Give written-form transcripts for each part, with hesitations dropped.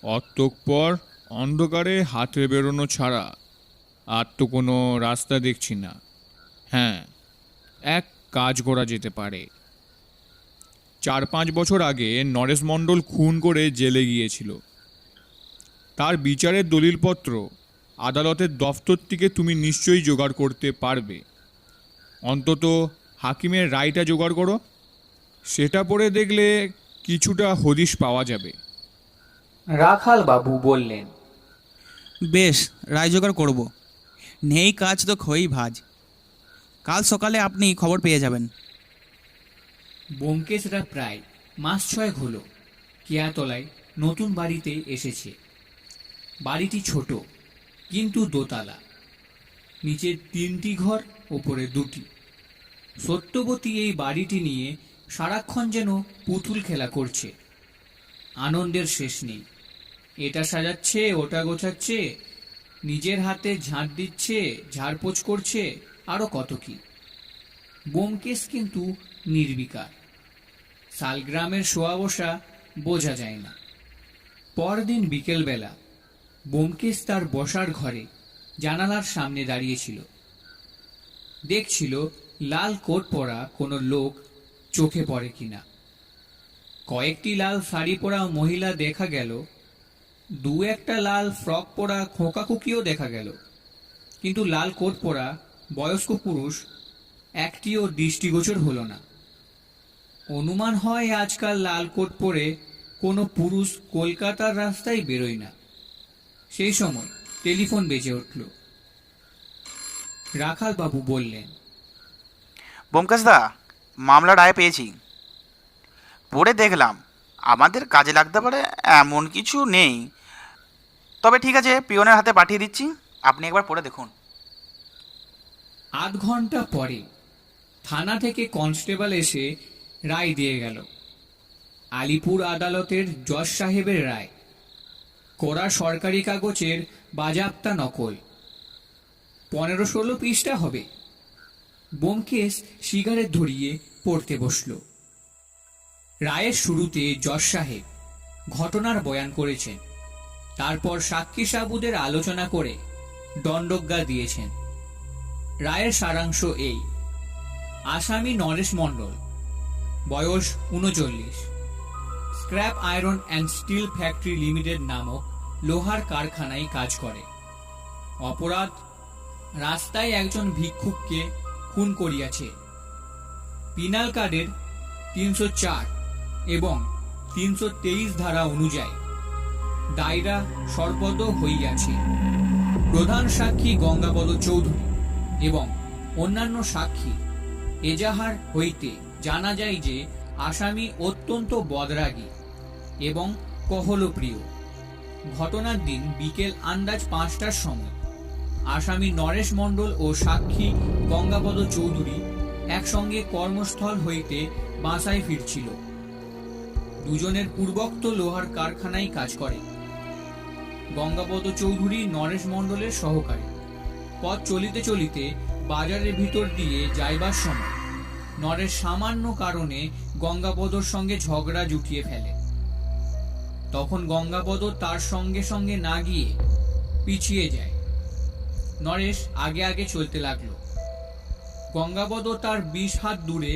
অতঃপর অন্ধকারে হাতে বেরোনো ছাড়া আর তো কোনো রাস্তা দেখছি না। হ্যাঁ, এক কাজ করা যেতে পারে। 4-5 বছর আগে নরেশ মণ্ডল খুন করে জেলে গিয়েছিল। তার বিচারের দলিলপত্র আদালতের দফতর থেকে তুমি নিশ্চয়ই জোগাড় করতে পারবে। অন্তত হাকিমের রায়টা জোগাড় করো, সেটা পড়ে দেখলে কিছুটা হদিশ পাওয়া যাবে। রাখাল বাবু বললেন, বেশ, রায় জোগাড় করব। নেই কাজ তো খই ভাজ। কাল সকালে আপনি খবর পেয়ে যাবেন। ব্যোমকেশরা প্রায় মাস 6 হলো কেয়াতলায় নতুন বাড়িতে এসেছে। বাড়িটি ছোট, কিন্তু দোতলা। নিচে 3টি ঘর, ওপরে 2টি। সত্যবতী এই বাড়িটি নিয়ে সারাক্ষণ যেন পুতুল খেলা করছে। আনন্দের শেষ নেই। এটা সাজাচ্ছে, ওটা গোছাচ্ছে, নিজের হাতে ঝাঁট দিচ্ছে, ঝাড়পোছ করছে, আরো কত কি। ব্যোমকেশ কিন্তু নির্বিকার। শালগ্রামের শোয়া বসা বোঝা যায় না। পরদিন বিকেলবেলা ব্যোমকেশ তার বসার ঘরে জানালার সামনে দাঁড়িয়েছিল। দেখছিল লাল কোট পরা কোনো লোক চোখে পড়ে কিনা। কয়েকটি লাল শাড়ি পরা মহিলা দেখা গেল, 2-একটা লাল ফ্রক পরা খোঁকাখুকিও দেখা গেল, কিন্তু লাল কোট পরা বয়স্ক পুরুষ একটিও দৃষ্টিগোচর হলো না। অনুমান হয় আজকাল লাল কোট পরে কোনো পুরুষ কলকাতার রাস্তায় বেরোয় না। সেই সময় টেলিফোন বেজে উঠল। রাখাল বাবু বললেন, ব্যোমকেশদা, মামলার রায় পেয়েছি। পড়ে দেখলাম আমাদের কাজে লাগতে পারে এমন কিছু নেই, তবে ঠিক আছে, পিয়নের হাতে পাঠিয়ে দিচ্ছি, আপনি একবার পড়ে দেখুন। আধ ঘন্টা পরে থানা থেকে কনস্টেবল এসে রায় দিয়ে গেল। আলিপুর আদালতের জজ সাহেবের রায়। করা সরকারি কাগজের বাজাপ্তা নকল। 15-16 পৃষ্ঠা হবে। ব্যোমকেশ সিগারেট ধরিয়ে পড়তে বসল। রায়ের শুরুতে জজ সাহেব ঘটনার বয়ান করেছেন। তারপর সাক্ষী সাবুদের আলোচনা করে দণ্ডজ্ঞা দিয়েছেন। রায়ের সারাংশ এই: আসামি নরেশ মণ্ডল, বয়স 39, scrap iron and steel factory limited নামক লোহার কারখানায় কাজ করে। অপরাধ, রাস্তায় একজন ভিক্ষুককে খুন করিয়াছে। পিনাল কার্ডের 304 এবং 323 ধারা অনুযায়ী দায়রা সর্বদ হইয়াছে। প্রধান সাক্ষী গঙ্গাপদ চৌধুরী এবং অন্যান্য সাক্ষী এজাহার হইতে জানা যায় যে আসামি অত্যন্ত বদরাগী এবং কহলপ্রিয়। ঘটনার দিন বিকেল আন্দাজ 5টার সময় আসামি নরেশ মণ্ডল ও সাক্ষী গঙ্গাপদ চৌধুরী একসঙ্গে কর্মস্থল হইতে বাসায় ফিরছিল। দুজনের পূর্বোক্ত লোহার কারখানায় কাজ করে। গঙ্গাপদ চৌধুরী নরেশ মণ্ডলের সহকারী। পথ চলিতে চলিতে বাজারের ভিতর দিয়ে যাইবার সময় নরেশ সামান্য কারণে গঙ্গাপদর সঙ্গে ঝগড়া জুটিয়ে ফেলে। তখন গঙ্গাপদ তার সঙ্গে সঙ্গে না গিয়ে পিছিয়ে যায়। নরেশ আগে আগে চলতে লাগলো। গঙ্গাপদ তার 20 হাত দূরে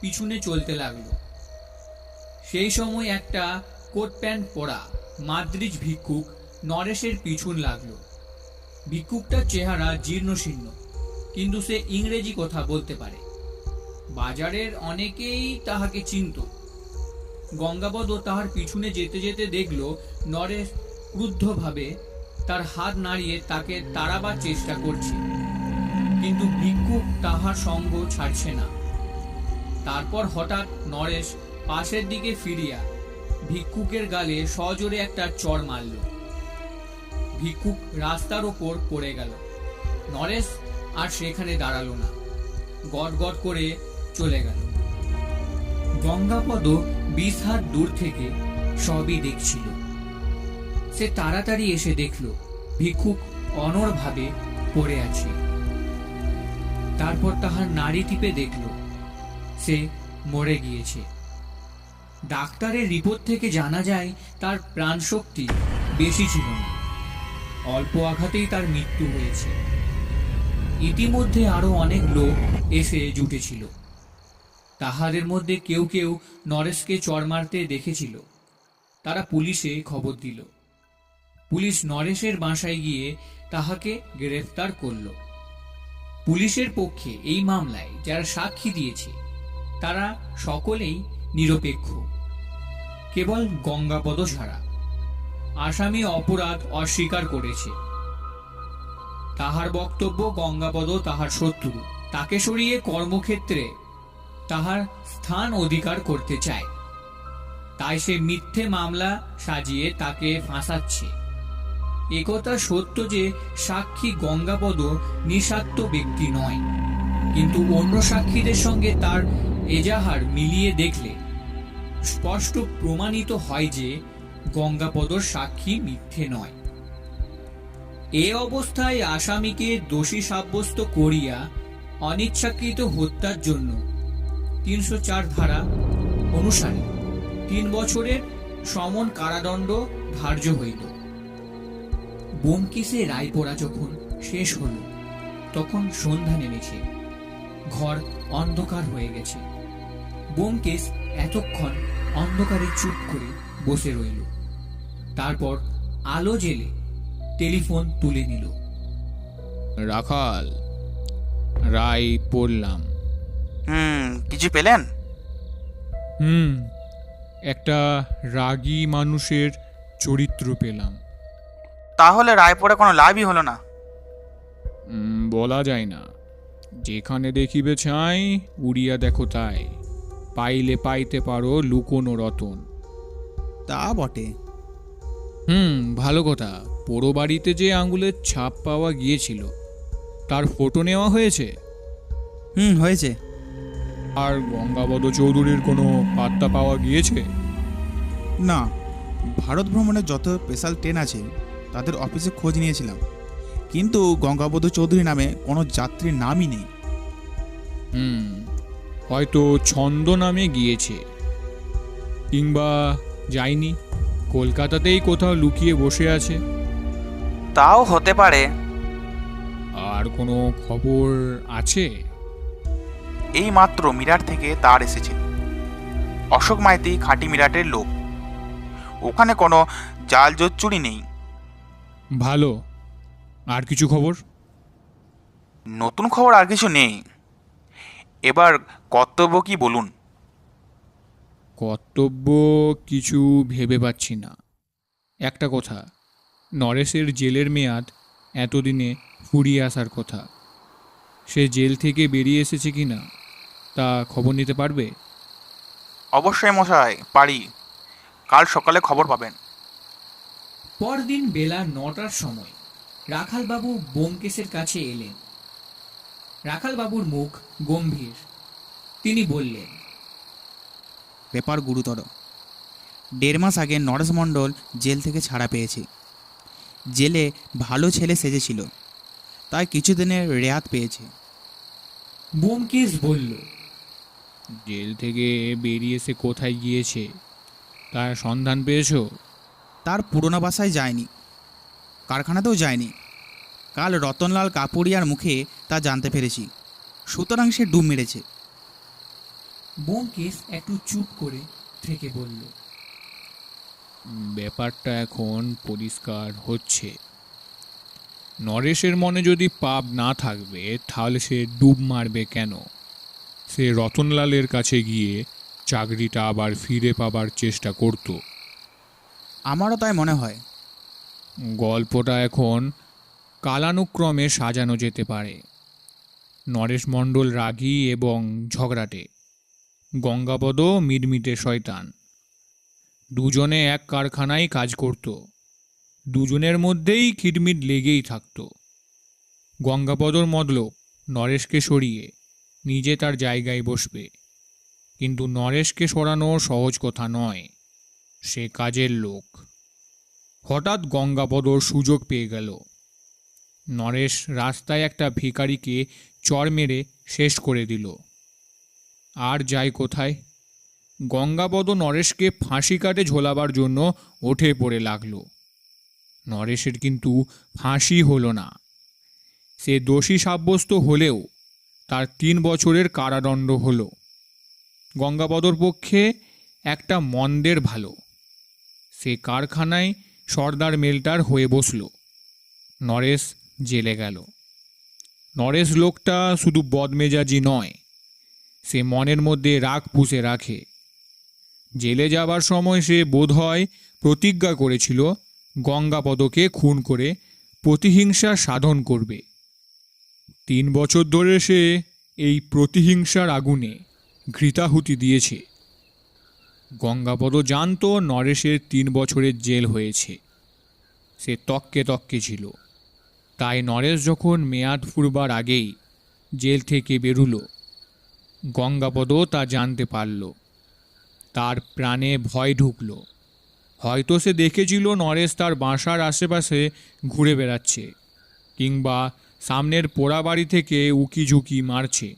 পিছনে চলতে লাগলো। সেই সময় একটা কোট প্যান্ট পরা মাদ্রিজ ভিক্ষুক নরেশের পিছন লাগলো। ভিক্ষুকটার চেহারা জীর্ণশীর্ণ, কিন্তু সে ইংরেজি কথা বলতে পারে। বাজারের অনেকেই তাহাকে চিনত। গঙ্গাপদ তাহার পিছনে যেতে যেতে দেখল নরেশ ক্রুদ্ধভাবে তার হাত নাড়িয়ে তাকে তাড়াবার চেষ্টা করছে, কিন্তু ভিক্ষুক তাহার সঙ্গ ছাড়ছে না। তারপর হঠাৎ নরেশ পাশের দিকে ফিরিয়া ভিক্ষুকের গালে সজোরে একটা চড় মারল। ভিক্ষুক রাস্তার ওপর পড়ে গেল। নরেশ আর সেখানে দাঁড়ালো না, গট গট করে চলে গেল। গঙ্গাপদ 20 হাত দূর থেকে সবই দেখছিল। সে তাড়াতাড়ি এসে দেখল ভিক্ষুক অনড়ভাবে পড়ে আছে। তারপর তাহার নাড়ি টিপে দেখল সে মরে গিয়েছে। ডাক্তারের রিপোর্ট থেকে জানা যায় তার প্রাণশক্তি বেশি ছিল না। অল্প আঘাতেই তার মৃত্যু হয়েছে। ইতিমধ্যে আরো অনেক লোক এসে জুটেছিল। তাহাদের মধ্যে কেউ কেউ নরেশকে চড় মারতে দেখেছিল। তারা পুলিশে খবর দিল। পুলিশ নরেশের বাসায় গিয়ে তাহাকে গ্রেফতার করল। পুলিশের পক্ষে এই মামলায় যারা সাক্ষী দিয়েছে তারা সকলেই নিরপেক্ষ, কেবল গঙ্গাপদ ছাড়া। আসামি অপরাধ অস্বীকার করেছে। তাহার বক্তব্য গঙ্গাপদ তাহার শত্রু, তাকে সরিয়ে কর্মক্ষেত্রে তাহার স্থান অধিকার করতে চায়, তাই সে মিথ্যে মামলা সাজিয়ে তাকে ফাঁসাচ্ছে। একথা সত্য যে সাক্ষী গঙ্গাপদ নিঃস্বার্থ ব্যক্তি নয়, কিন্তু অন্য সাক্ষীদের সঙ্গে তার এজাহার মিলিয়ে দেখলে স্পষ্ট প্রমাণিত হয় যে গঙ্গাপদর সাক্ষী মিথ্যে নয়। এ অবস্থায় আসামিকে দোষী সাব্যস্ত করিয়া অনিচ্ছাকৃত হত্যার জন্য ৩০৪ ধারা অনুসারে ৩ বছরের সমন কারাদণ্ড ধার্য হইল। ব্যোমকেশে রায় পড়া যখন শেষ হল তখন সন্ধ্যা নেমেছে। ঘর অন্ধকার হয়ে গেছে। ব্যোমকেশ এতক্ষণ অন্ধকারে চুপ করে বসে রইল। তারপর আলো জেলে টেলিফোন তুলে নিল। রাখাল, রায় পড়লাম। কিছু পেলেন? একটা রাগী মানুষের চরিত্র পেলাম। তাহলে রায় পড়ে কোনো লাভই হলো না। বলা যায় না। যেখানে দেখিবে ছাই, উড়িয়া দেখো তাই। পাইলে পাইতে পারো লুকোনো রতন। তা বটে। ভালো কথা। পোড়ো বাড়িতে যে আঙুলের ছাপ পাওয়া গিয়েছিল তার ফটো নেওয়া হয়েছে। হয়েছে। আর গঙ্গাপদ চৌধুরীর কোনো পাত্তা পাওয়া গিয়েছে? না, ভারত ভ্রমণের যত স্পেশাল ট্রেন আছে তাদের অফিসে খোঁজ নিয়েছিলাম, কিন্তু গঙ্গাবধূ চৌধুরী নামে কোনো যাত্রীর নামই নেই। হয়তো ছন্দ নামে গিয়েছে, কিংবা যায়নি, কলকাতাতেই কোথাও লুকিয়ে বসে আছে। তাও হতে পারে। আর কোনো খবর আছে? এই মাত্র মিরাট থেকে তার এসেছে। অশোক মাইতি খাঁটি মিরাটের লোক। ওখানে কোনো জাল জোচ্চুরি নেই। ভালো। আর কিছু খবর? নতুন খবর আর কিছু নেই। এবার কর্তব্য কি বলুন? কর্তব্য কিছু ভেবে পাচ্ছি না। একটা কথা, নরেশের জেলের মেয়াদ এতদিনে ফুরিয়ে আসার কথা। সে জেল থেকে বেরিয়ে এসেছে কি না তা খবর নিতে পারবে? অবশ্যই মশাই, পারি। কাল সকালে খবর পাবেন। পরদিন বেলা ৯টার সময় রাখালবাবু ব্যোমকেশের কাছে এলেন। রাখালবাবুর মুখ গম্ভীর। তিনি বললেন, ব্যাপার গুরুতর। ১.৫ মাস আগে নরেশ মণ্ডল জেল থেকে ছাড়া পেয়েছে। জেলে ভালো ছেলে সেজেছিল, তাই কিছুদিনের রেয়াত পেয়েছে। ব্যোমকেশ বলল, জেল থেকে বেরিয়ে এসে কোথায় গিয়েছে তার সন্ধান পেয়েছো? তার পুরোনো বাসায় যায়নি, কারখানাতেও যায়নি। কাল রতনলাল কাপুরিয়ার মুখে তা জানতে পেরেছি। সুতরাং সে ডুব মেরেছে। ব্যোমকেশ একটু চুপ করে থেকে বলল, ব্যাপারটা এখন পরিষ্কার হচ্ছে। নরেশের মনে যদি পাপ না থাকবে তাহলে সে ডুব মারবে কেন? সে রতনলালের কাছে গিয়ে চাকরিটা আবার ফিরে পাবার চেষ্টা করত। আমারও তাই মনে হয়। গল্পটা এখন কালানুক্রমে সাজানো যেতে পারে। নরেশ মণ্ডল রাগী এবং ঝগড়াটে, গঙ্গাপদ মিটমিটে শয়তান। দুজনে এক কারখানায় কাজ করত। দুজনের মধ্যেই খিটমিট লেগেই থাকত। গঙ্গাপদর মতলব নরেশকে সরিয়ে নিজে তার জায়গায় বসবে, কিন্তু নরেশকে সরানো সহজ কথা নয়। সে কাজের লোক। হঠাৎ গঙ্গাপদর সুযোগ পেয়ে গেল। নরেশ রাস্তায় একটা ভিখারিকে চড় মেরে শেষ করে দিল। আর যায় কোথায়? গঙ্গাপদ নরেশকে ফাঁসি কাটে ঝোলাবার জন্য উঠে পড়ে লাগলো। নরেশের কিন্তু ফাঁসি হলো না। সে দোষী সাব্যস্ত হলেও তার 3 বছরের কারাদণ্ড হলো। গঙ্গাপদর পক্ষে একটা মন্দের ভালো, সে কারখানায় সর্দার মেল্টার হয়ে বসল। নরেশ জেলে গেল। নরেশ লোকটা শুধু বদমেজাজি নয়, সে মনের মধ্যে রাগ পুষে রাখে। জেলে যাবার সময় সে বোধহয় প্রতিজ্ঞা করেছিল গঙ্গাপদকে খুন করে প্রতিহিংসা সাধন করবে। 3 বছর ধরে সে এই প্রতিহিংসার আগুনে ঘৃতাহুতি দিয়েছে। গঙ্গাপদ জানত নরেশের 3 বছরের জেল হয়েছে। সে তককে তককে ছিল। তাই নরেশ যখন মেয়াদ ফুরবার আগেই জেল থেকে বেরুলো, গঙ্গাপদও তা জানতে পারল। তার প্রাণে ভয় ঢুকল। হয়তো সে দেখেছিল নরেশ তার বাসার আশেপাশে ঘুরে বেড়াচ্ছে, কিংবা সামনের পোড়া বাড়ি থেকে উকি ঝুঁকি মারছে।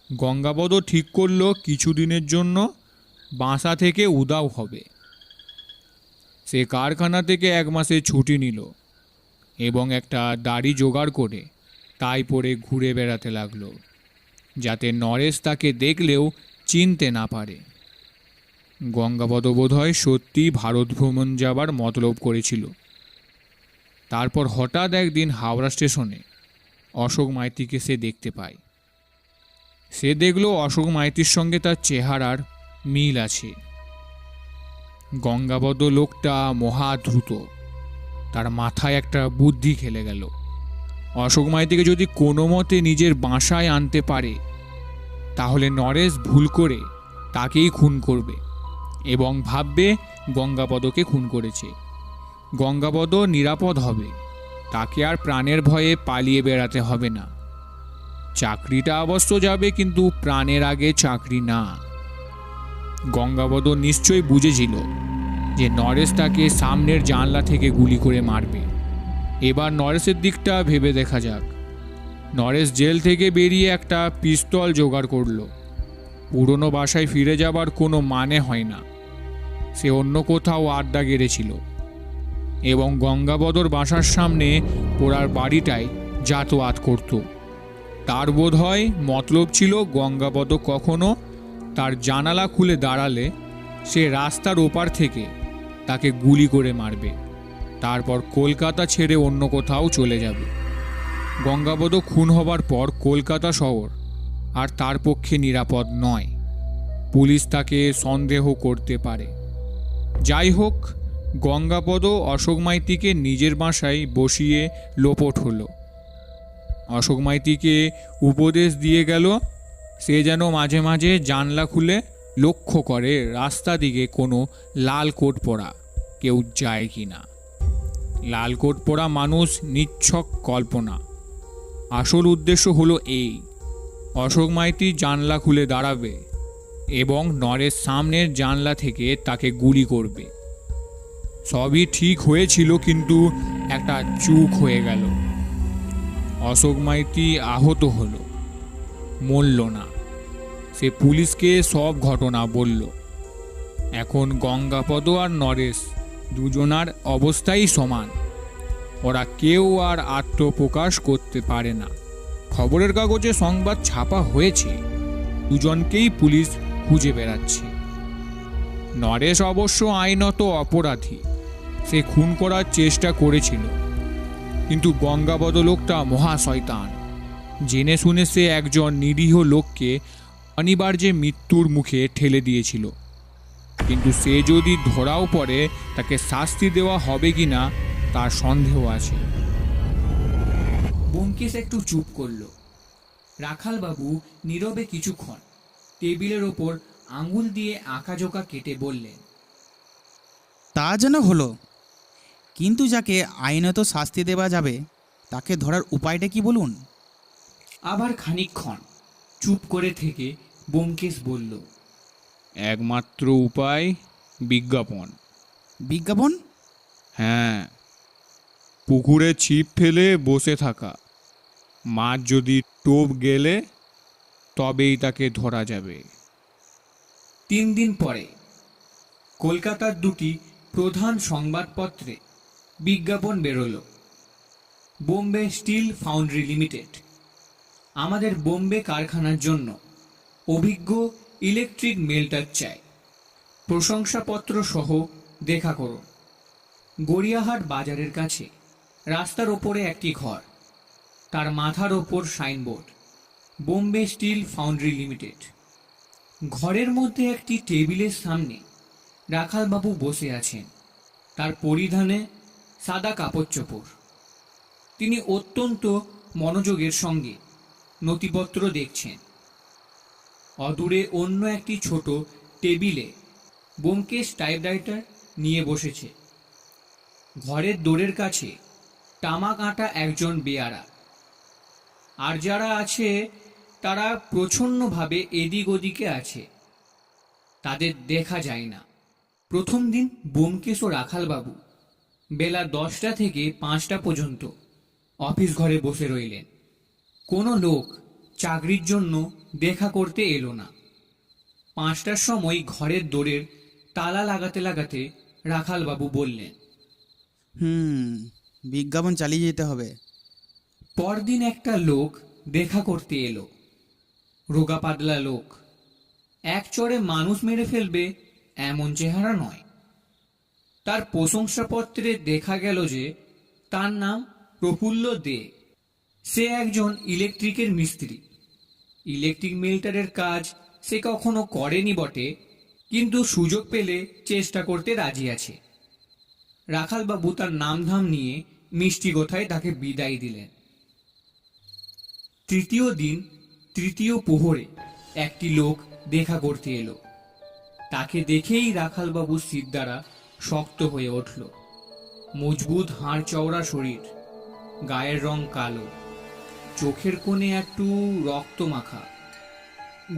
গঙ্গাপদ ঠিক করল কিছুদিনের জন্য বাসা থেকে উধাও হবে। সে কারখানা থেকে 1 মাসের ছুটি নিল এবং একটা দাড়ি জোগাড় করে তাই পরে ঘুরে বেড়াতে লাগলো, যাতে নরেশ তাকে দেখলেও চিনতে না পারে। গঙ্গাপদ বোধহয় সত্যি ভারত ভ্রমণ যাবার মতলব করেছিল। তারপর হঠাৎ একদিন হাওড়া স্টেশনে অশোক মাইতিকে সে দেখতে পায়। সে দেখল অশোক মাইতির সঙ্গে তার চেহারার মিল আছে। গঙ্গাপদ লোকটা মহা দ্রুত, তার মাথায় একটা বুদ্ধি খেলে গেল। অশোক মাইতিকে যদি কোনো মতে নিজের বাসায় আনতে পারে, তাহলে নরেশ ভুল করে তাকেই খুন করবে এবং ভাববে গঙ্গাপদকে খুন করেছে। গঙ্গাপদ নিরাপদ হবে, তাকে আর প্রাণের ভয়ে পালিয়ে বেড়াতে হবে না। চাকরিটা অবশ্য যাবে, কিন্তু প্রাণের আগে চাকরি না। গঙ্গাপদ নিশ্চয়ই বুঝেছিল যে নরেশ তাকে সামনের জানলা থেকে গুলি করে মারবে। এবার নরেশের দিকটা ভেবে দেখা যাক। নরেশ জেল থেকে বেরিয়ে একটা পিস্তল জোগাড় করল। পুরনো বাসায় ফিরে যাবার কোনো মানে হয় না। সে অন্য কোথাও আড্ডা গেড়েছিল এবং গঙ্গাপদর বাসার সামনে পোড়ার বাড়িটায় যাতায়াত করত। তার বোধহয় মতলব ছিল গঙ্গাপদ কখনো তার জানালা খুলে দাঁড়ালে সে রাস্তার ওপার থেকে তাকে গুলি করে মারবে, তারপর কলকাতা ছেড়ে অন্য কোথাও চলে যাবে। গঙ্গাপদ খুন হবার পর কলকাতা শহর আর তার পক্ষে নিরাপদ নয়। পুলিশ তাকে সন্দেহ করতে পারে। যাই হোক, গঙ্গাপদ অশোক মাইতিকে নিজের বাসায় বসিয়ে লোপট হলো। অশোক মাইতিকে উপদেশ দিয়ে গেল সে যেন মাঝে মাঝে জানলা খুলে লক্ষ্য করে রাস্তা দিকে কোনো লাল কোট পরা কেউ যায় কি না। লাল কোট পরা মানুষ নিচ্ছক কল্পনা। আসল উদ্দেশ্য হলো এই: অশোক মাইতি জানলা খুলে দাঁড়াবে এবং নরেশ সামনের জানলা থেকে তাকে গুলি করবে। সবই ঠিক হয়েছিল, কিন্তু একটা চুক হয়ে গেল। অশোক মাইতি আহত হলো, মরল না। সে পুলিশকে সব ঘটনা বলল। এখন গঙ্গাপদ আর নরেশ দুজনার অবস্থাই সমান। ওরা কেউ আর আত্মপ্রকাশ করতে পারে না। খবরের কাগজে সংবাদ ছাপা হয়েছে, দুজনকেই পুলিশ খুঁজে বেড়াচ্ছে। নরেশ অবশ্য আইনত অপরাধী, সে খুন করার চেষ্টা করেছিল, কিন্তু গঙ্গাপদ লোকটা মহা শয়তান। জেনে শুনে সে একজন নিরীহ লোককে অনিবার্যে মৃত্যুর মুখে ঠেলে দিয়েছিল। কিন্তু সে যদি ধরাও পড়ে, তাকে শাস্তি দেওয়া হবে কিনা তার সন্দেহ আছে। ব্যোমকেশ একটু চুপ করল। রাখালবাবু নীরবে কিছুক্ষণ টেবিলের ওপর আঙুল দিয়ে আঁকাজোকা কেটে বললেন, তা যেন হলো, কিন্তু যাকে আইনত শাস্তি দেওয়া যাবে তাকে ধরার উপায়টা কি বলুন? আবার খানিকক্ষণ চুপ করে থেকে ব্যোমকেশ বলল, একমাত্র উপায় বিজ্ঞাপন। বিজ্ঞাপন? হ্যাঁ, পুকুরে ছিপ ফেলে বসে থাকা। মাছ যদি টোপ গেলে তবেই তাকে ধরা যাবে। 3 দিন পরে কলকাতার দুটি প্রধান সংবাদপত্রে বিজ্ঞাপন বেরোল। বোম্বে স্টিল ফাউন্ড্রি লিমিটেড আমাদের বোম্বে কারখানার জন্য অভিজ্ঞ ইলেকট্রিক মেল্টার চাই, প্রশংসাপত্র সহ দেখা করুন। গড়িয়াহাট বাজারের কাছে রাস্তার ওপরে একটি ঘর, তার মাথার ওপর signboard Bombay steel foundry limited. ঘরের মধ্যে একটি টেবিলের সামনে রাখালবাবু বসে আছেন, তার পরিধানে সাদা কাপড় চোপড়। তিনি অত্যন্ত মনোযোগের সঙ্গে নথিপত্র দেখছেন। অদূরে অন্য একটি ছোট টেবিলে ব্যোমকেশ টাইপরাইটার নিয়ে বসেছে। ঘরের দোরের কাছে তামাক আঁটা একজন বেয়ারা, আর যারা আছে তারা প্রচ্ছন্নভাবে এদিক ওদিকে আছে, তাদের দেখা যায় না। প্রথম দিন ব্যোমকেশ ও রাখালবাবু বেলা 10টা থেকে 5টা পর্যন্ত অফিস ঘরে বসে রইলেন। কোনো লোক চাকরির জন্য দেখা করতে এলো না। 5টার সময় ঘরের দোরের তালা লাগাতে লাগাতে রাখালবাবু বললেন, বিজ্ঞাপন চালিয়ে যেতে হবে। পরদিন একটা লোক দেখা করতে এলো। রোগা পাতলা লোক, এক চড়ে মানুষ মেরে ফেলবে এমন চেহারা নয়। তার প্রশংসাপত্রে দেখা গেল যে তার নাম প্রফুল্ল দে। সে একজন ইলেকট্রিকের মিস্ত্রি। ইলেকট্রিক মেল্টারের কাজ সে কখনো করেনি বটে, কিন্তু সুযোগ পেলে চেষ্টা করতে রাজি আছে। রাখালবাবু তার নামধাম নিয়ে মিষ্টি কথায় তাকে বিদায় দিলেন। তৃতীয় দিন তৃতীয় প্রহরে একটি লোক দেখা করতে এলো। তাকে দেখেই রাখালবাবুর সিদ্ধারা শক্ত হয়ে উঠল। মজবুত হাড় চওড়া শরীর, গায়ের রং কালো, চোখের কোণে একটু রক্ত মাখা,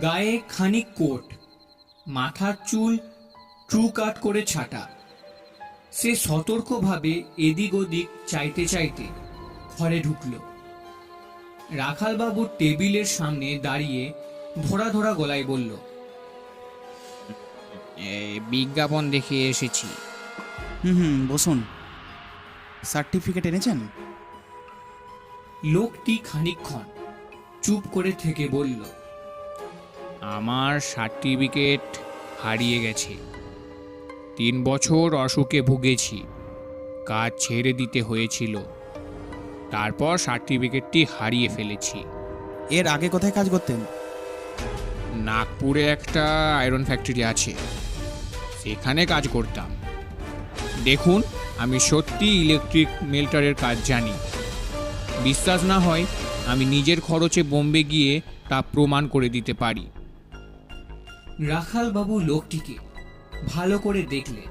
গায়ে খানিক কোট, মাথার চুল ট্রু কাট করে ছাটা। সে সতর্কভাবে এদিক ওদিক চাইতে চাইতে ঘরে ঢুকল। রাখালবাবুর টেবিলের সামনে দাঁড়িয়ে ধরা ধরা গলায় বলল, বিজ্ঞাপন দেখে এসেছি। বসুন। সার্টিফিকেট এনেছেন? লোকটি খানিকক্ষণ চুপ করে থেকে বলল, আমার সার্টিফিকেট হারিয়ে গেছে। 3 বছর অসুখে ভুগেছি, কাজ ছেড়ে দিতে হয়েছিল, তারপর সার্টিফিকেটটি হারিয়ে ফেলেছি। এর আগে কোথায় কাজ করতেন? নাগপুরে একটা আয়রন ফ্যাক্টরি আছে, সেখানে কাজ করতাম। দেখুন, আমি সত্যি ইলেকট্রিক মেল্টারের কাজ জানি। বিশ্বাস না হয় আমি নিজের খরচে বোম্বে গিয়ে তা প্রমাণ করে দিতে পারি। রাখালবাবু লোকটিকে ভালো করে দেখলেন,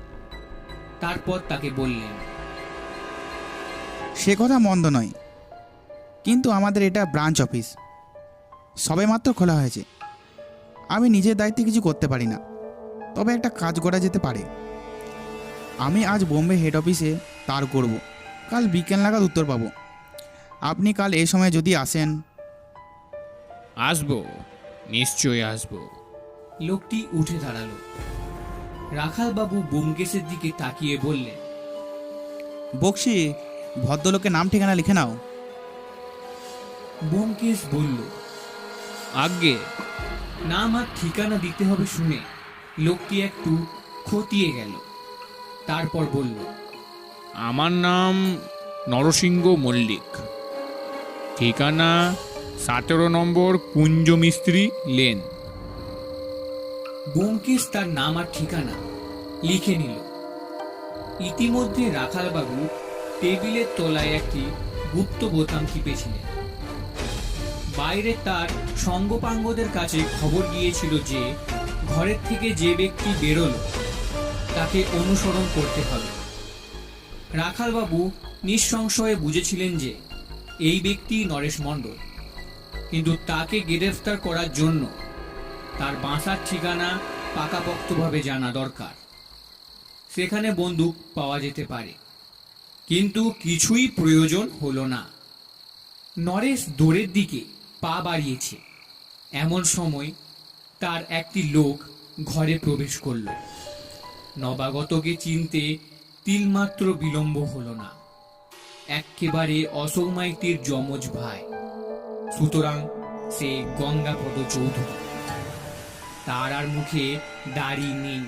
তারপর তাকে বললেন, সে কথা মন্দ নয়, কিন্তু আমাদের এটা ব্রাঞ্চ অফিস, সবেমাত্র খোলা হয়েছে। আমি নিজের দায়িত্বে কিছু করতে পারি না, তবে একটা কাজ করা যেতে পারে। আমি আজ বোম্বে হেড অফিসে তার করব, কাল বিকেল নাগাদ উত্তর পাবো। আপনি কাল এই সময় যদি আসেন। আসবো, নিশ্চয়ই আসবো। লোকটি উঠে দাঁড়ালো। রাখালবাবু ব্যোমকেশের দিকে তাকিয়ে বললেন, বক্সি, ভদ্রলোকের নাম ঠিকানা লিখে নাও। ব্যোমকেশ বলল, আজ্ঞে। নাম আর ঠিকানা দিতে হবে শুনে লোকটি একটু খতিয়ে গেল। তারপর বলল, আমার নাম নরসিংহ মল্লিক, ঠিকানা 17 নম্বর কুঞ্জ মিস্ত্রি লেন। ব্যোমকেশ তার নাম আর ঠিকানা লিখে নিল। ইতিমধ্যে রাখালবাবু টেবিলের তলায় একটি গুপ্ত বোতাম টিপেছিলেন। বাইরে তার সঙ্গপাঙ্গদের কাছে খবর গিয়েছিল যে ঘরের থেকে যে ব্যক্তি বেরোল তাকে অনুসরণ করতে হবে। রাখালবাবু নিঃসংশয়ে বুঝেছিলেন যে এই ব্যক্তি নরেশ মণ্ডল, কিন্তু তাকে গ্রেফতার করার জন্য তার বাসার ঠিকানা পাকাপোক্তভাবে জানা দরকার। সেখানে বন্দুক পাওয়া যেতে পারে, কিন্তু কিছুই প্রয়োজন হলো না। নরেশ দোরের দিকে পা বাড়িয়েছে, এমন সময় তার একটি লোক ঘরে প্রবেশ করল। নবাগতকে চিনতে তিলমাত্র বিলম্ব হলো না। এক্কেবারে অশোক মাইতির যমজ ভাই, সুতরাং সে গঙ্গাপদ চৌধুরী। তার আর মুখে দাড়ি নেই।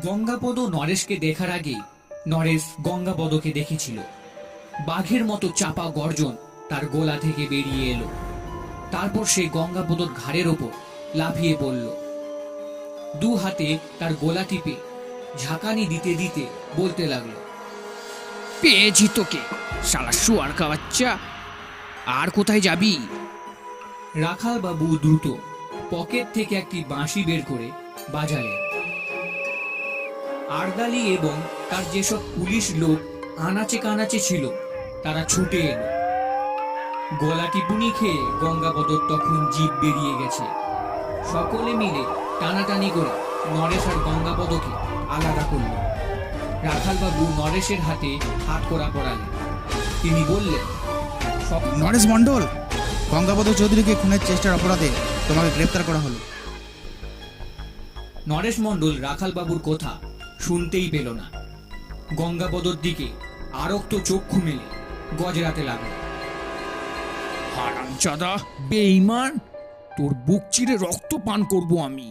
গঙ্গাপদ নরেশকে দেখার আগে নরেশ গঙ্গাপদকে দেখেছিল। বাঘের মতো চাপা গর্জন তার গলা থেকে বেরিয়ে এলো। তারপর সে গঙ্গাপদর ঘাড়ের ওপর লাফিয়ে পড়ল। দু হাতে তার গলা টিপে ঝাঁকানি দিতে দিতে বলতে লাগলো, পেয়েছি তোকে, শালা শুয়ার বাচ্চা। আর কোথায় যাবি? রাখাল বাবু দ্রুত পকেট থেকে একটি বাঁশি বের করে বাজালেন। আরদালি এবং তার যেসব পুলিশ লোক আনাচে কানাচে ছিল তারা ছুটে এলো। গলা টিপুনি খেয়ে গঙ্গাপদর তখন জিভ বেরিয়ে গেছে। সকলে মিলে টানাটানি করে নরেশ আর গঙ্গাপদকে আলাদা করল। রাখালবাবু নরেশের হাতে হাত করা পড়ালেন। তিনি বললেন, নরেশ মণ্ডল, গঙ্গাপদ চৌধুরীকে খুনের চেষ্টার অপরাধে তোমাকে গ্রেপ্তার করা হলো। নরেশ মণ্ডল রাখালবাবুর কথা শুনতেই পেল না। গঙ্গাপদর দিকে আরক্ত চক্ষু মেলে গজরাতে লাগল। হারামজাদা, বেঈমান, তোর বুক চিরে রক্ত পান করব আমি।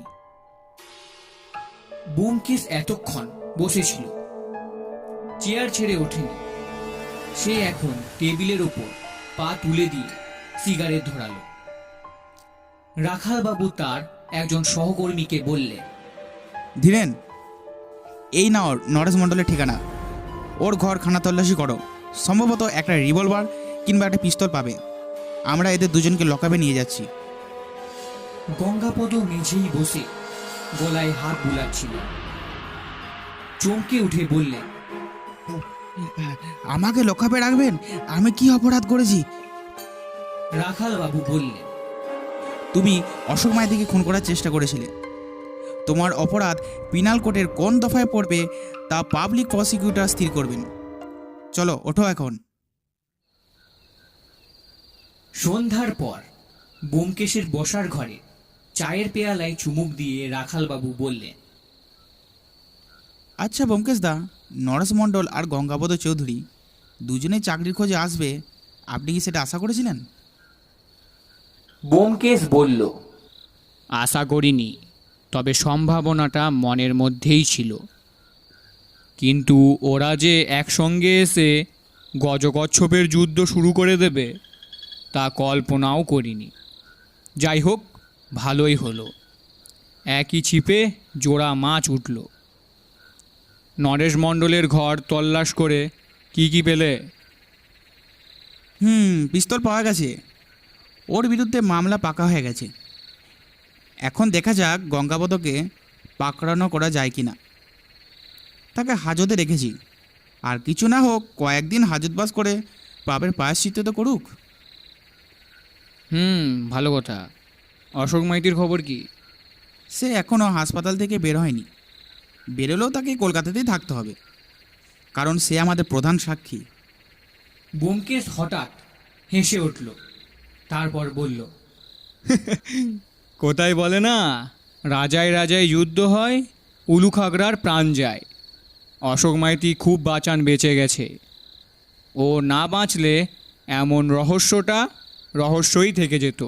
ব্যোমকেশ এতক্ষণ বসেছিল, চেয়ার ছেড়ে ওঠেনি। সে এখন টেবিলের ওপর পা তুলে দিয়ে সিগারেট ধরালো। রাখালবাবু তার একজন সহকর্মীকে বললেন, ধীরেন, এই নাও নরেশ মণ্ডলের ঠিকানা। ওর ঘর খানা তল্লাশি করো। সম্ভবত একটা রিভলভার কিংবা একটা পিস্তল পাবে। আমরা এদের দুজনকে লকআপে নিয়ে যাচ্ছি। গঙ্গাপদ মেঝেই বসে গলায় হাত বুলাচ্ছিল। চমকে উঠে বললেন, আমাকে লকআপে রাখবেন? আমি কি অপরাধ করেছি? রাখালবাবু বললেন, তুমি অশোক মাইতিকে খুন করার চেষ্টা করেছিলে। তোমার অপরাধ পিনাল কোর্টের কোন দফায় পড়বে তা পাবলিক প্রসিকিউটর স্থির করবেন। চলো, ওঠো এখন। সন্ধ্যার পর ব্যোমকেশের বসার ঘরে চায়ের পেয়ালায় চুমুক দিয়ে রাখালবাবু বললেন, আচ্ছা ব্যোমকেশ দা, নরেশ মণ্ডল আর গঙ্গাপদ চৌধুরী দুজনেই চাকরির খোঁজে আসবে, আপনি কি সেটা আশা করেছিলেন? ব্যোমকেশ বলল, আশা করিনি, তবে সম্ভাবনাটা মনের মধ্যেই ছিল। কিন্তু ওরা যে একসঙ্গে এসে গজকচ্ছপের যুদ্ধ শুরু করে দেবে তা কল্পনাও করিনি। যাই হোক, ভালোই হলো, একই ছিপে জোড়া মাছ উঠল। নরেশ মণ্ডলের ঘর তল্লাশ করে কি পেলে? পিস্তল পাওয়া গেছে। ওর বিরুদ্ধে মামলা পাকা হয়ে গেছে। এখন দেখা যাক গঙ্গাপদকে পাকড়ানো করা যায় কি না। তাকে হাজতে রেখেছি, আর কিছু না হোক কয়েকদিন হাজতবাস করে পাপের প্রায়শ্চিত্ত তো করুক। ভালো কথা। অশোক মাইতির খবর কি? সে এখনও হাসপাতাল থেকে বের হয়নি। বেরোলেও তাকে কলকাতাতেই থাকতে হবে, কারণ সে আমাদের প্রধান সাক্ষী। ব্যোমকেশ হঠাৎ হেসে উঠল। তারপর বলল, কোথায় বলে না, রাজায় রাজায় যুদ্ধ হয়, উলুখাগড়ার প্রাণ যায়। অশোক মাইতি খুব বাঁচান বেঁচে গেছে। ও না বাঁচলে এমন রহস্যটা রহস্যই থেকে যেত।